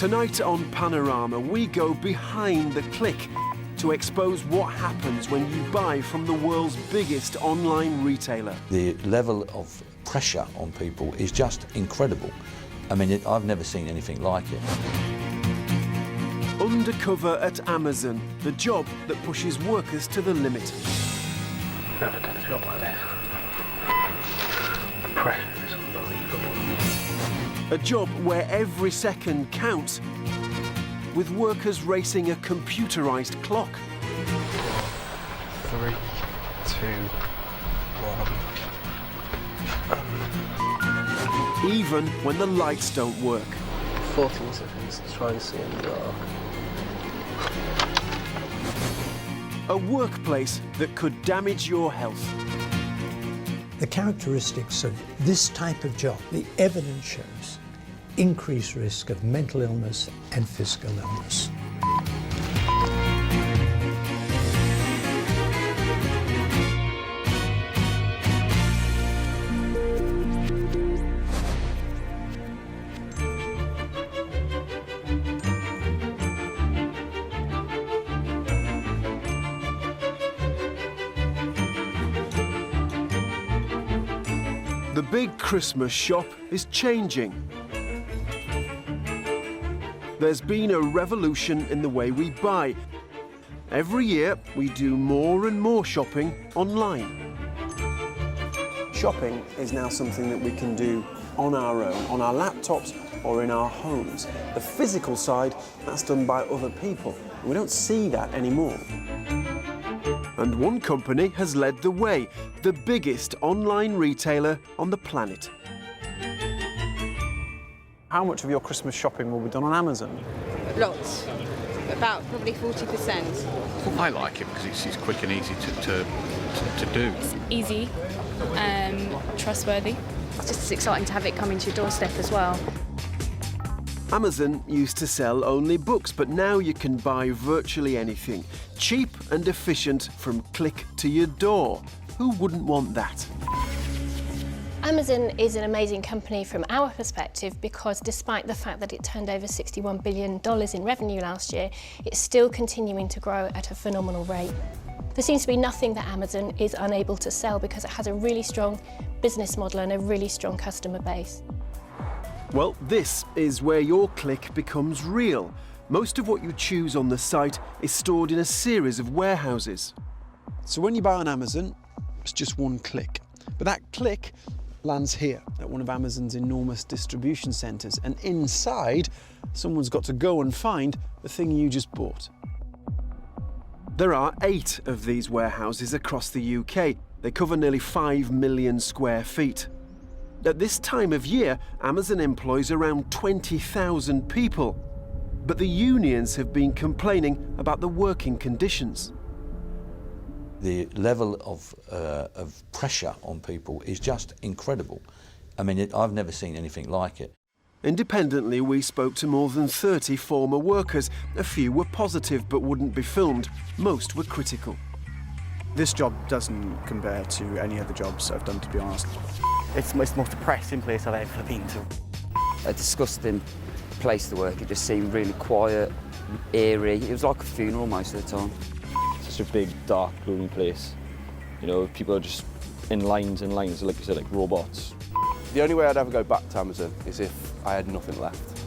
Tonight on Panorama, we go behind the click to expose what happens when you buy from the world's biggest online retailer. The level of pressure on people is just incredible. I mean, I've never seen anything like it. Undercover at Amazon, the job that pushes workers to the limit. Never done a job like this. The pressure is unbelievable. A job where every second counts, with workers racing a computerized clock. 3, 2, 1. Even when the lights don't work. 14 seconds to try and see in the dark. A workplace that could damage your health. The characteristics of this type of job, the evidence shows increased risk of mental illness and physical illness. The big Christmas shop is changing. There's been a revolution in the way we buy. Every year, we do more and more shopping online. Shopping is now something that we can do on our own, on our laptops or in our homes. The physical side, that's done by other people. We don't see that anymore. And one company has led the way, the biggest online retailer on the planet. How much of your Christmas shopping will be done on Amazon? Lots. About probably 40%. I like it because it's quick and easy to do. It's easy, trustworthy. It's just as exciting to have it coming to your doorstep as well. Amazon used to sell only books, but now you can buy virtually anything. Cheap and efficient from click to your door. Who wouldn't want that? Amazon is an amazing company from our perspective because despite the fact that it turned over $61 billion in revenue last year, it's still continuing to grow at a phenomenal rate. There seems to be nothing that Amazon is unable to sell because it has a really strong business model and a really strong customer base. Well, this is where your click becomes real. Most of what you choose on the site is stored in a series of warehouses. So when you buy on Amazon, it's just one click. But that click lands here at one of Amazon's enormous distribution centres, and inside, someone's got to go and find the thing you just bought. There are 8 of these warehouses across the UK. They cover nearly 5 million square feet. At this time of year, Amazon employs around 20,000 people. But the unions have been complaining about the working conditions. The level of pressure on people is just incredible. I mean, I've never seen anything like it. Independently, we spoke to more than 30 former workers. A few were positive but wouldn't be filmed. Most were critical. This job doesn't compare to any other jobs I've done, to be honest. It's the most depressing place I've ever been to. A disgusting place to work. It just seemed really quiet, eerie. It was like a funeral most of the time. It's such a big, dark, gloomy place. You know, people are just in lines and lines, like you said, like robots. The only way I'd ever go back to Amazon is if I had nothing left.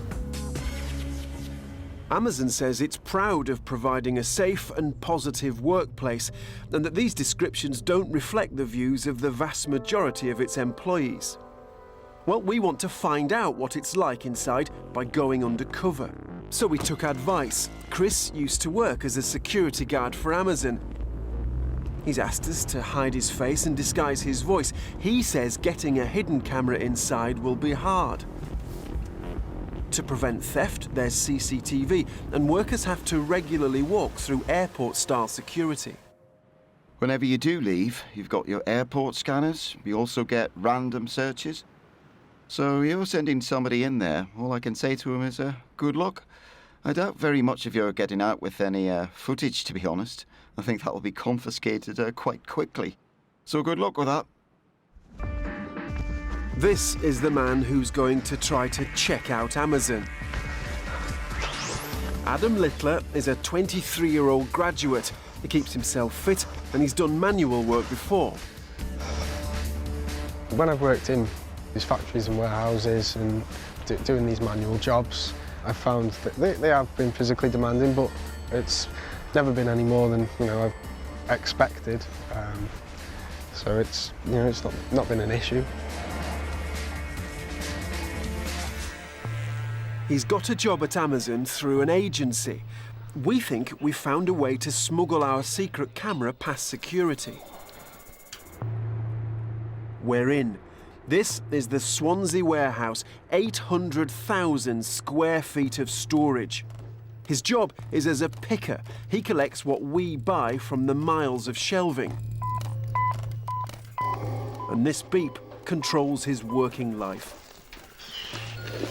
Amazon says it's proud of providing a safe and positive workplace, and that these descriptions don't reflect the views of the vast majority of its employees. Well, we want to find out what it's like inside by going undercover. So we took advice. Chris used to work as a security guard for Amazon. He's asked us to hide his face and disguise his voice. He says getting a hidden camera inside will be hard. To prevent theft, there's CCTV, and workers have to regularly walk through airport-style security. Whenever you do leave, you've got your airport scanners. You also get random searches. So you're sending somebody in there. All I can say to him is, good luck. I doubt very much if you're getting out with any footage, to be honest. I think that will be confiscated quite quickly. So good luck with that. This is the man who's going to try to check out Amazon. Adam Littler is a 23-year-old graduate. He keeps himself fit and he's done manual work before. When I've worked in these factories and warehouses and doing these manual jobs, I've found that they have been physically demanding, but it's never been any more than I've expected. So it's it's not been an issue. He's got a job at Amazon through an agency. We think we've found a way to smuggle our secret camera past security. We're in. This is the Swansea warehouse, 800,000 square feet of storage. His job is as a picker. He collects what we buy from the miles of shelving. And this beep controls his working life.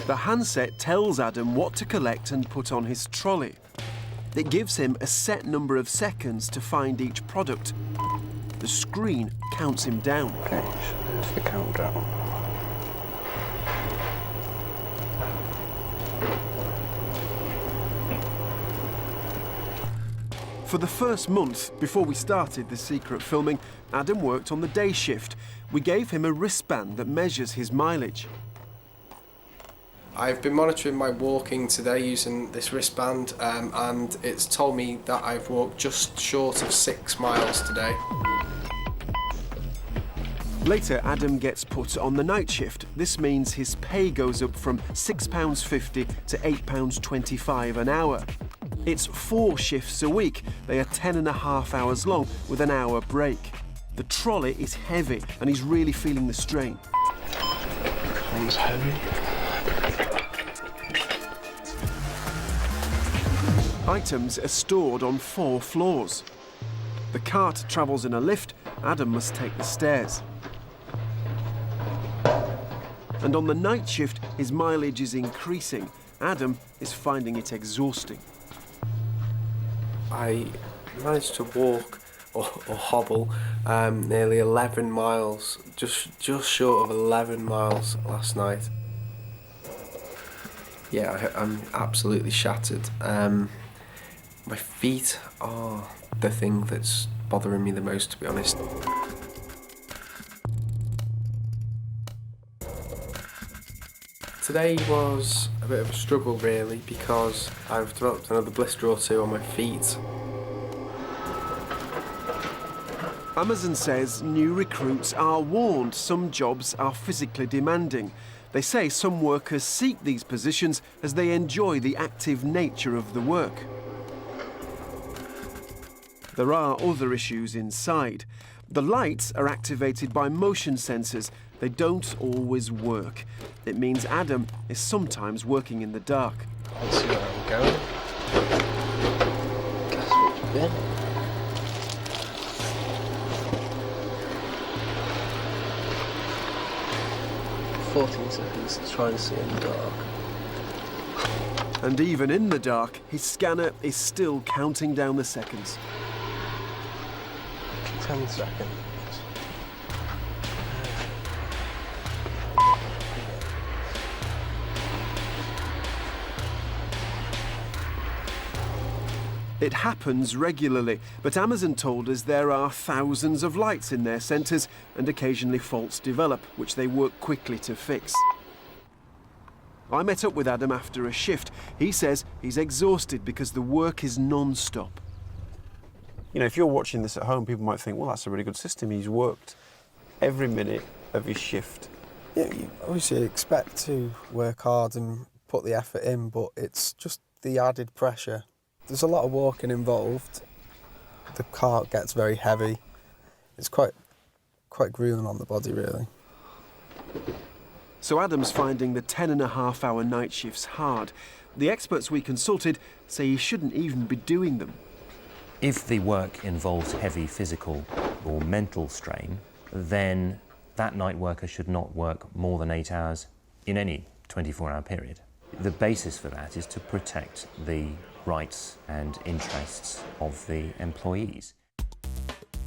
The handset tells Adam what to collect and put on his trolley. It gives him a set number of seconds to find each product. The screen counts him down. Okay, so there's the countdown. For the first month, before we started the secret filming, Adam worked on the day shift. We gave him a wristband that measures his mileage. I've been monitoring my walking today using this wristband, and it's told me that I've walked just short of 6 miles today. Later, Adam gets put on the night shift. This means his pay goes up from £6.50 to £8.25 an hour. It's 4 shifts a week. They are 10.5 hours long with an hour break. The trolley is heavy and he's really feeling the strain. Comes heavy. Items are stored on 4 floors. The cart travels in a lift. Adam must take the stairs. And on the night shift, his mileage is increasing. Adam is finding it exhausting. I managed to walk or hobble nearly 11 miles, just short of 11 miles last night. Yeah, I'm absolutely shattered. My feet are the thing that's bothering me the most, to be honest. Today was a bit of a struggle really, because I've developed another blister or 2 on my feet. Amazon says new recruits are warned some jobs are physically demanding. They say some workers seek these positions as they enjoy the active nature of the work. There are other issues inside. The lights are activated by motion sensors. They don't always work. It means Adam is sometimes working in the dark. Let's see where I'm going. Guess which bin? "14 seconds to try and see in the dark." And even in the dark, his scanner is still counting down the seconds. 10 seconds. It happens regularly, but Amazon told us there are thousands of lights in their centres and occasionally faults develop, which they work quickly to fix. I met up with Adam after a shift. He says he's exhausted because the work is non-stop. You know, if you're watching this at home, people might think, well, that's a really good system. He's worked every minute of his shift. Yeah, you obviously expect to work hard and put the effort in, but it's just the added pressure. There's a lot of walking involved. The cart gets very heavy. It's quite grueling on the body, really. So Adam's finding the 10.5-hour night shifts hard. The experts we consulted say he shouldn't even be doing them. If the work involves heavy physical or mental strain, then that night worker should not work more than 8 hours in any 24-hour period. The basis for that is to protect the rights and interests of the employees.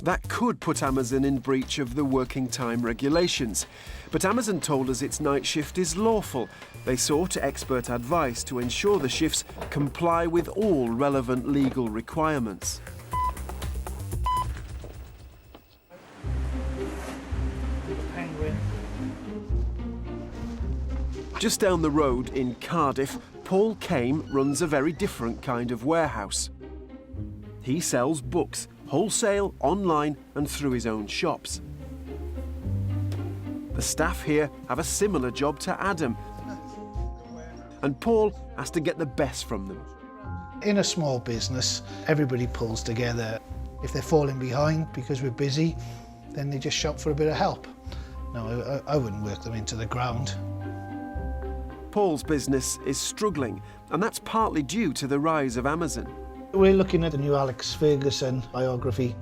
That could put Amazon in breach of the working time regulations. But Amazon told us its night shift is lawful. They sought expert advice to ensure the shifts comply with all relevant legal requirements. Just down the road in Cardiff, Paul Kame runs a very different kind of warehouse. He sells books, wholesale, online and through his own shops. The staff here have a similar job to Adam, and Paul has to get the best from them. In a small business, everybody pulls together. If they're falling behind because we're busy, then they just shop for a bit of help. No, I wouldn't work them into the ground. Paul's business is struggling, and that's partly due to the rise of Amazon. We're looking at the new Alex Ferguson biography.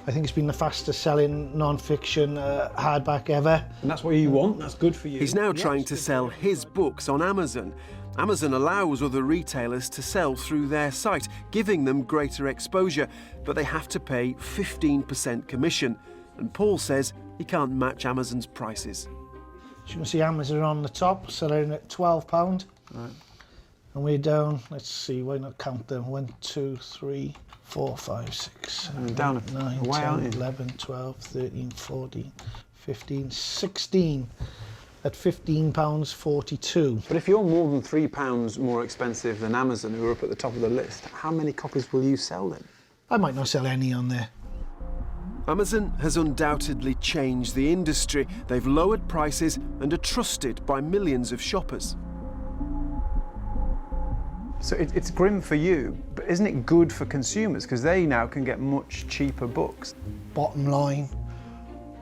I think it's been the fastest selling non-fiction hardback ever. And that's what you want, that's good for you. He's now trying to sell his books on Amazon. Amazon allows other retailers to sell through their site, giving them greater exposure, but they have to pay 15% commission. And Paul says he can't match Amazon's prices. As you can see, Amazon on the top, selling at £12. Right. And we're down, let's see, why not count them? 1, 2, 3, 4, 5, 6, 7, down 8, 9, away, 10, 11, 12, 13, 14, 15, 16 at £15.42. But if you're more than £3 more expensive than Amazon, who are up at the top of the list, how many copies will you sell then? I might not sell any on there. Amazon has undoubtedly changed the industry. They've lowered prices and are trusted by millions of shoppers. So it's grim for you, but isn't it good for consumers? Because they now can get much cheaper books. Bottom line,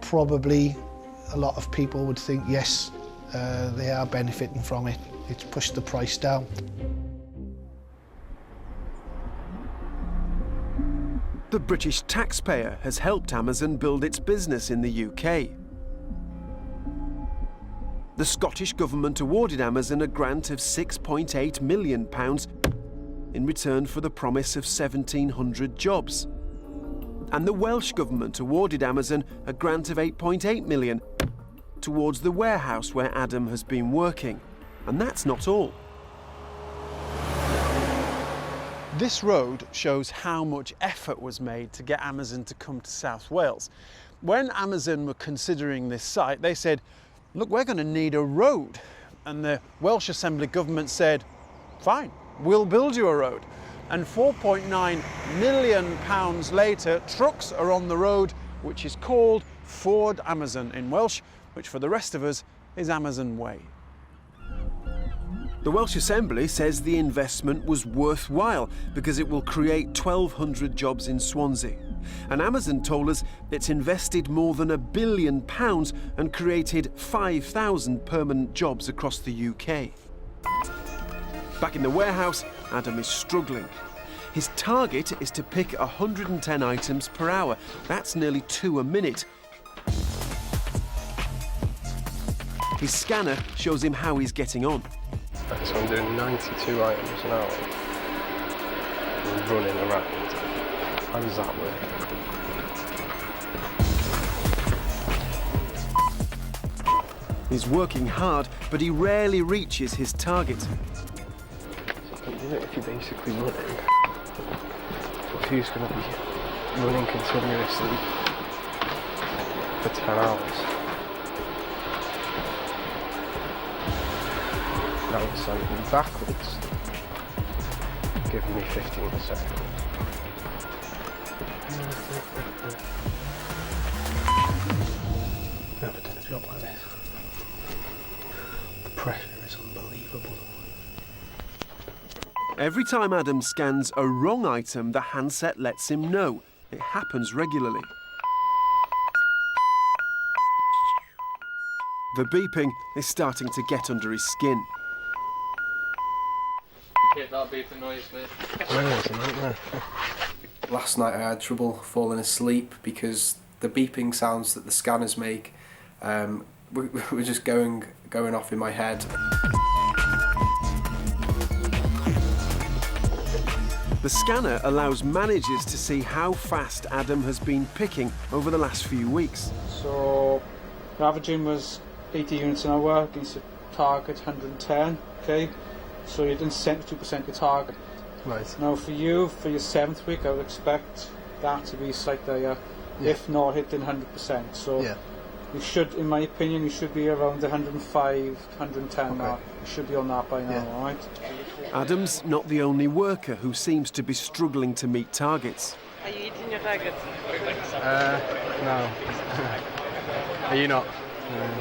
probably a lot of people would think, yes, they are benefiting from it. It's pushed the price down. The British taxpayer has helped Amazon build its business in the UK. The Scottish Government awarded Amazon a grant of £6.8 million in return for the promise of 1,700 jobs. And the Welsh Government awarded Amazon a grant of £8.8 million towards the warehouse where Adam has been working. And that's not all. This road shows how much effort was made to get Amazon to come to South Wales. When Amazon were considering this site, they said, look, we're going to need a road. And the Welsh Assembly government said, fine, we'll build you a road. And £4.9 million later, trucks are on the road, which is called Ford Amazon in Welsh, which for the rest of us is Amazon Way. The Welsh Assembly says the investment was worthwhile because it will create 1,200 jobs in Swansea. And Amazon told us it's invested more than £1 billion and created 5,000 permanent jobs across the UK. Back in the warehouse, Adam is struggling. His target is to pick 110 items per hour. That's nearly 2 a minute. His scanner shows him how he's getting on. So I'm doing 92 items an hour. I'm running around. How does that work? He's working hard, but he rarely reaches his target. So I can do it if you're basically running. But who's going to be running continuously for 10 hours? Now it's sending me backwards, giving me 15%. Never done a job like this. The pressure is unbelievable. Every time Adam scans a wrong item, the handset lets him know. It happens regularly. The beeping is starting to get under his skin. Hate that beeping noise, mate. Last night I had trouble falling asleep because the beeping sounds that the scanners make were just going off in my head. The scanner allows managers to see how fast Adam has been picking over the last few weeks. So, the averaging was 80 units an hour against a target 110, okay? So you're doing 72% your target. Right. Now for you, for your 7th week, I would expect that to be slightly higher, if not hitting 100%. So you should, in my opinion, you should be around the 105, 110 mark. You should be on that by now, alright? Adam's not the only worker who seems to be struggling to meet targets. Are you eating your targets? No. Are you not?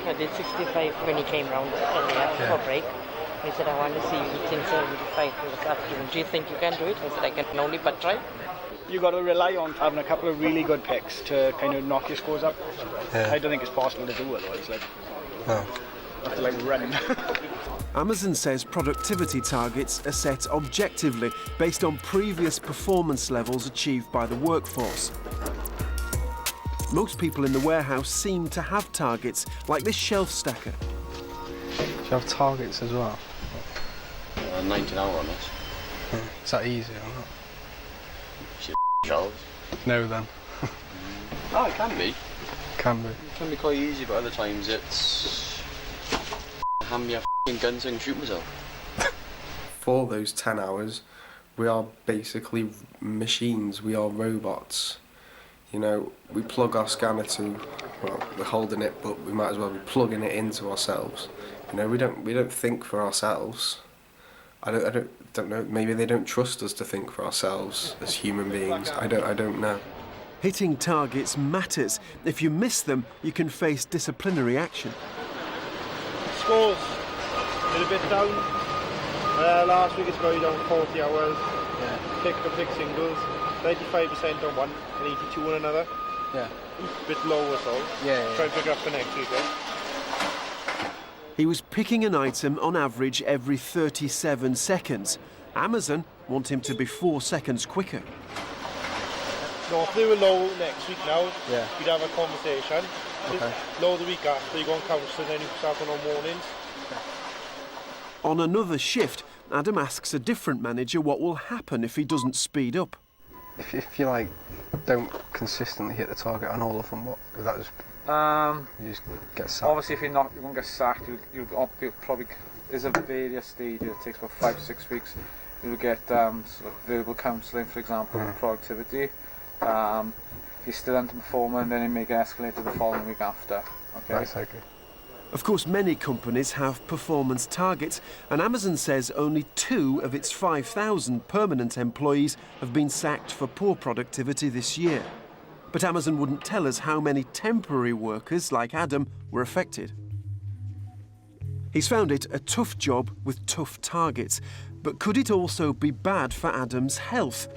I did 65 when he came round earlier for break. He said, I want to see you eating 75 for this afternoon. Do you think you can do it? I said, I can only but try. You've got to rely on having a couple of really good picks to kind of knock your scores up. Yeah. I don't think it's possible to do otherwise. Like, No. you have to like run. Amazon says productivity targets are set objectively based on previous performance levels achieved by the workforce. Most people in the warehouse seem to have targets, like this shelf stacker. Do you have targets as well? 90 an hour on it. Is that easy or not? Shit shelves. No then. Oh, it can be. Can be. It can be quite easy, but other times it's hand me a gun so I can shoot myself. For those 10 hours, we are basically machines, we are robots. You know, we plug our scanner to, well, we're holding it, but we might as well be plugging it into ourselves. You know, we don't think for ourselves. I don't know. Maybe they don't trust us to think for ourselves as human beings. I don't know. Hitting targets matters. If you miss them, you can face disciplinary action. Scores. A little bit down. Last week it's going down 40 hours. Picked up big singles. 95% on one and 82 on another. Yeah. A bit lower, so. Try and pick up for next week, He was picking an item on average every 37 seconds. Amazon want him to be 4 seconds quicker. No, if they were low next week now, we'd have a conversation. Okay. Low the week after, you go on council and then you start on mornings. On another shift, Adam asks a different manager what will happen if he doesn't speed up. If you like don't consistently hit the target on all of them, what is that just? You just get sacked. Obviously, if you won't get sacked, you'll probably. There's a various stages. It takes about 5-6 weeks. You'll get sort of verbal counselling, for example, with productivity. If you're still underperforming, then it may get escalated the following week after. Okay. Right, okay. Of course, many companies have performance targets, and Amazon says only 2 of its 5,000 permanent employees have been sacked for poor productivity this year. But Amazon wouldn't tell us how many temporary workers, like Adam, were affected. He's found it a tough job with tough targets, but could it also be bad for Adam's health?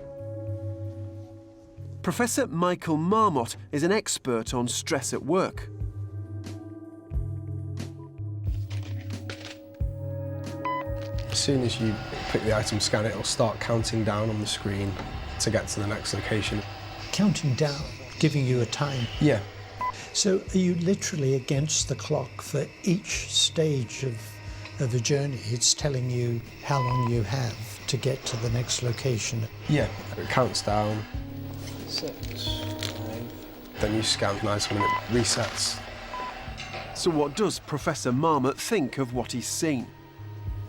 Professor Michael Marmot is an expert on stress at work. As soon as you pick the item, scan it, it'll start counting down on the screen to get to the next location. Counting down, giving you a time. Yeah. So are you literally against the clock for each stage of a journey? It's telling you how long you have to get to the next location. Yeah, it counts down. 6, 5. Then you scan an item and it resets. So what does Professor Marmot think of what he's seen?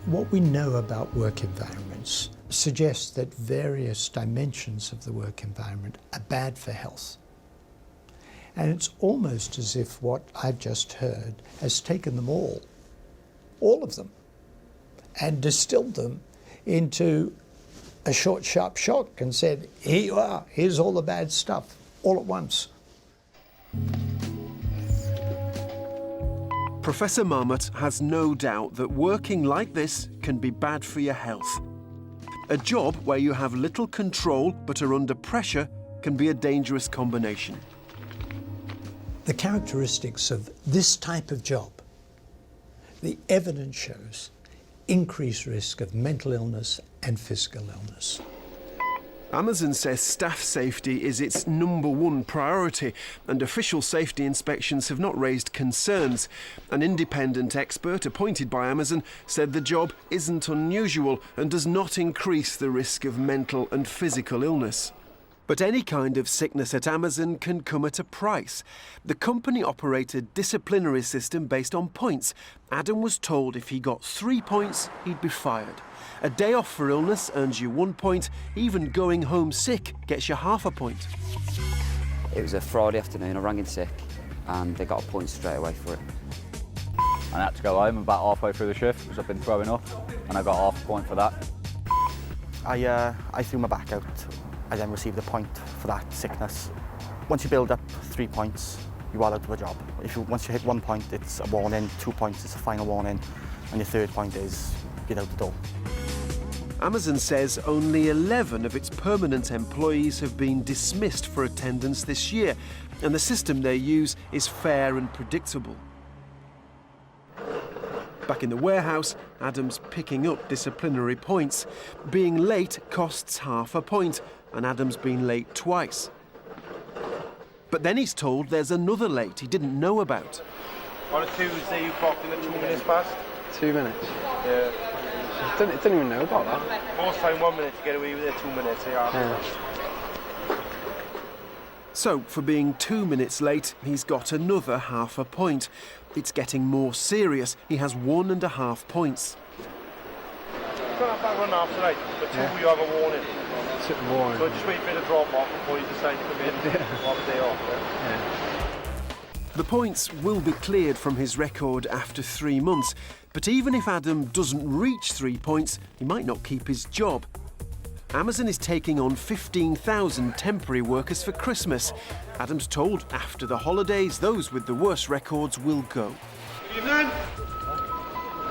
What we know about work environments suggests that various dimensions of the work environment are bad for health. And it's almost as if what I've just heard has taken them all of them, and distilled them into a short, sharp shock and said, here you are, here's all the bad stuff, all at once. Professor Marmot has no doubt that working like this can be bad for your health. A job where you have little control but are under pressure can be a dangerous combination. The characteristics of this type of job, the evidence shows increased risk of mental illness and physical illness. Amazon says staff safety is its #1 priority, and official safety inspections have not raised concerns. An independent expert appointed by Amazon said the job isn't unusual and does not increase the risk of mental and physical illness. But any kind of sickness at Amazon can come at a price. The company operates a disciplinary system based on points. Adam was told if he got 3 points, he'd be fired. A day off for illness earns you 1 point. Even going home sick gets you half a point. It was a Friday afternoon, I rang in sick and they got a point straight away for it. I had to go home about halfway through the shift because I've been throwing up and I got half a point for that. I threw my back out. I then received a point for that sickness. Once you build up 3 points, you are out of a job. Once you hit 1 point, it's a warning, 2 points, it's a final warning, and your 3rd point is get out the door. Amazon says only 11 of its permanent employees have been dismissed for attendance this year, and the system they use is fair and predictable. Back in the warehouse, Adam's picking up disciplinary points. Being late costs half a point, and Adam's been late twice. But then he's told there's another late he didn't know about. On a Tuesday, you clocked in at 2 minutes past. 2 minutes? Yeah. I didn't even know about that. Most time 1 minute to get away with it, 2 minutes, yeah. So, for being 2 minutes late, he's got another half a point. It's getting more serious. He has 1.5 points. You've got that run off tonight, but 2 you have a warning. Warning. So just wait for it to drop off before you decide to come in and have a day off. Yeah. The points will be cleared from his record after 3 months, but even if Adam doesn't reach 3 points, he might not keep his job. Amazon is taking on 15,000 temporary workers for Christmas. Adam's told after the holidays, those with the worst records will go. Evening.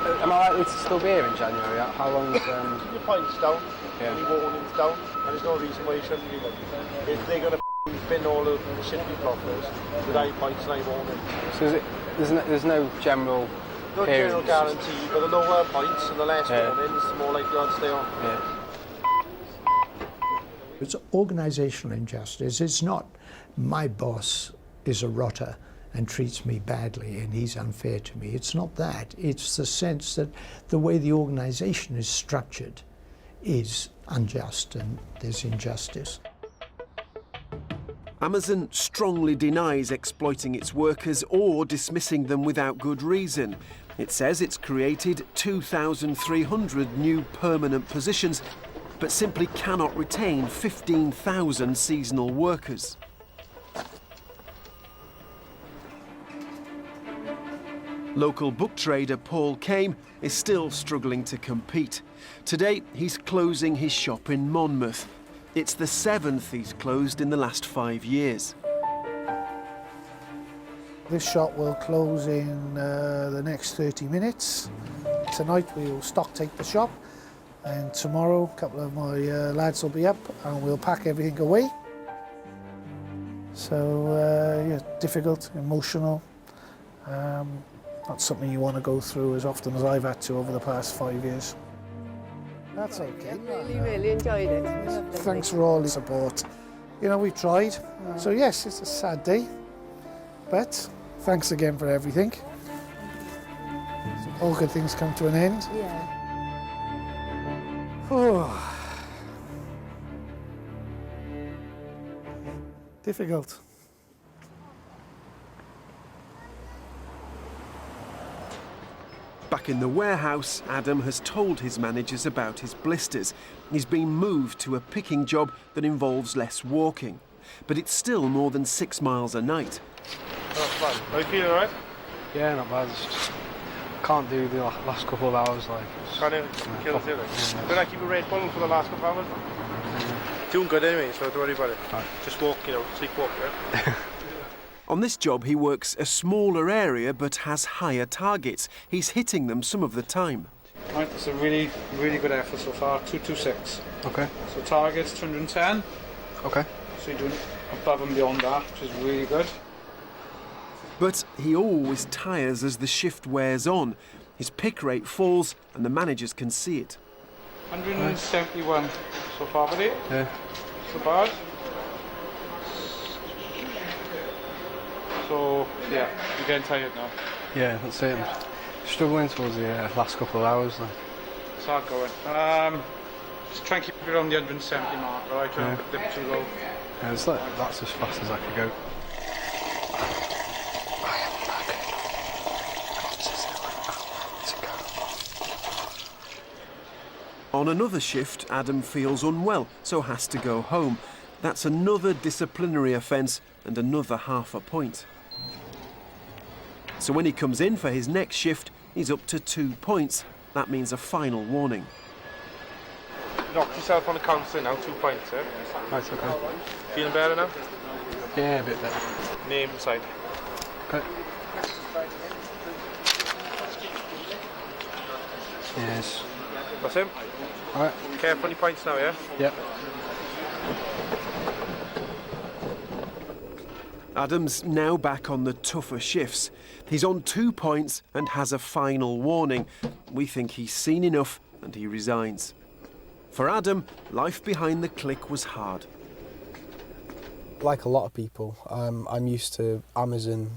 Am I likely to still be here in January? How long? Your points down, Yeah. your warnings down, and there's no reason why you shouldn't be like. If they're going to bin all of the shit we clockers with 8 points and 8 warnings. So there's no general. No general guarantee, but the lower points and the less warnings, the more likely I'd stay on. Yeah. It's organisational injustice. It's not my boss is a rotter and treats me badly and he's unfair to me. It's not that. It's the sense that the way the organisation is structured is unjust and there's injustice. Amazon strongly denies exploiting its workers or dismissing them without good reason. It says it's created 2,300 new permanent positions, but simply cannot retain 15,000 seasonal workers. Local book trader Paul Kame is still struggling to compete. Today, he's closing his shop in Monmouth. It's the 7th he's closed in the last 5 years. This shop will close in the next 30 minutes. Tonight we will stock take the shop, and tomorrow a couple of my lads will be up and we'll pack everything away. So yeah, difficult, emotional. Not something you want to go through as often as I've had to over the past 5 years. That's okay. Really enjoyed it. Thanks for all the support. You know, we've tried. So yes, it's a sad day, but thanks again for everything. All good things come to an end. Yeah. Oh. Difficult. Back in the warehouse, Adam has told his managers about his blisters. He's been moved to a picking job that involves less walking. But it's still more than 6 miles a night. That's fun. Are you feeling alright? Yeah, not bad. It's just can't do the last couple of hours. Like, Can't even kill it, like. Did I keep a Red Bull for the last couple of hours? Doing good anyway, so don't worry about it. Right. Just walk, sleepwalk, yeah? On this job, he works a smaller area but has higher targets. He's hitting them some of the time. Right, it's a really, really good effort so far, 226. Okay. So target's 210. Okay. So you're doing above and beyond that, which is really good. But he always tires as the shift wears on. His pick rate falls and the managers can see it. 171 so far, buddy. Yeah. so bad. So, yeah, you're getting tired now. Yeah, that's it. I'm struggling towards the last couple of hours. It's hard going. Just try and keep it around the 170 mark, alright? Try not to dip too low. Yeah, that's as fast as I could go. On another shift, Adam feels unwell, so has to go home. That's another disciplinary offence and another half a point. So when he comes in for his next shift, he's up to 2 points. That means a final warning. Knocked yourself on the counselling now, 2 points, eh? Right, okay. Feeling better now? Yeah, a bit better. Name side. Okay. Yes. That's him? Alright. Careful on your points now, yeah? Yep. Adam's now back on the tougher shifts. He's on 2 points and has a final warning. We think he's seen enough and he resigns. For Adam, life behind the click was hard. Like a lot of people, I'm used to Amazon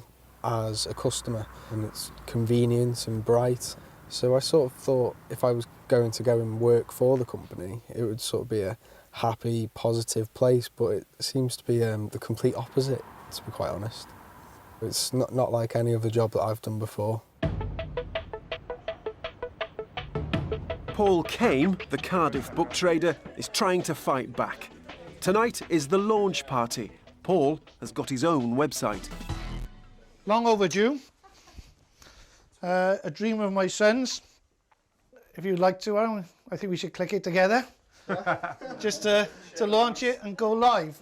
as a customer, and it's convenient and bright. So I sort of thought if I was going to go and work for the company, it would sort of be a happy, positive place, but it seems to be the complete opposite, to be quite honest. It's not like any other job that I've done before. Paul Kame, the Cardiff book trader, is trying to fight back. Tonight is the launch party. Paul has got his own website. Long overdue. A dream of my son's. If you'd like to, I think we should click it together. Just to launch it and go live.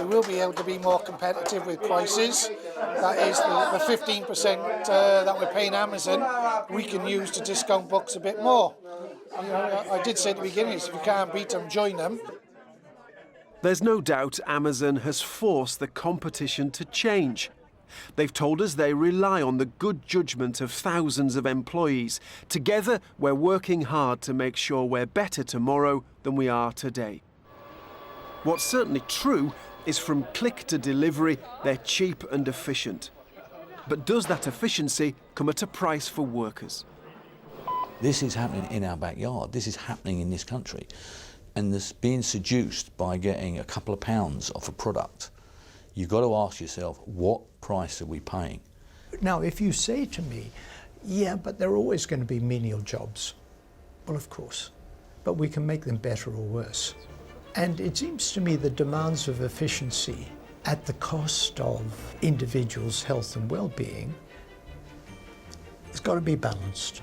We will be able to be more competitive with prices. That is the 15% that we're paying Amazon, we can use to discount books a bit more. You know, I did say at the beginning, if you can't beat them, join them. There's no doubt Amazon has forced the competition to change. They've told us they rely on the good judgment of thousands of employees. Together, we're working hard to make sure we're better tomorrow than we are today. What's certainly true is from click to delivery, they're cheap and efficient. But does that efficiency come at a price for workers? This is happening in our backyard. This is happening in this country. And this being seduced by getting a couple of pounds off a product, you've got to ask yourself, what price are we paying? Now, if you say to me, yeah, but there are always going to be menial jobs. Well, of course, but we can make them better or worse. And it seems to me the demands of efficiency at the cost of individuals' health and well-being, it's got to be balanced.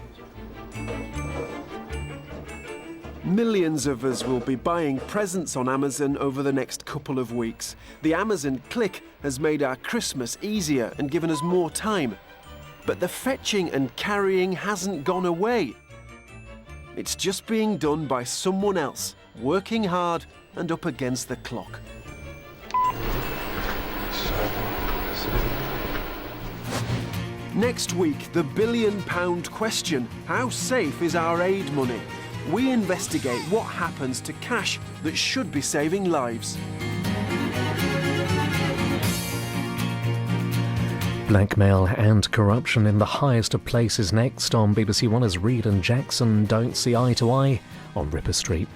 Millions of us will be buying presents on Amazon over the next couple of weeks. The Amazon click has made our Christmas easier and given us more time. But the fetching and carrying hasn't gone away. It's just being done by someone else, working hard and up against the clock. Next week, the billion-pound question: how safe is our aid money? We investigate what happens to cash that should be saving lives. Blackmail and corruption in the highest of places next on BBC One as Reed and Jackson don't see eye to eye on Ripper Street.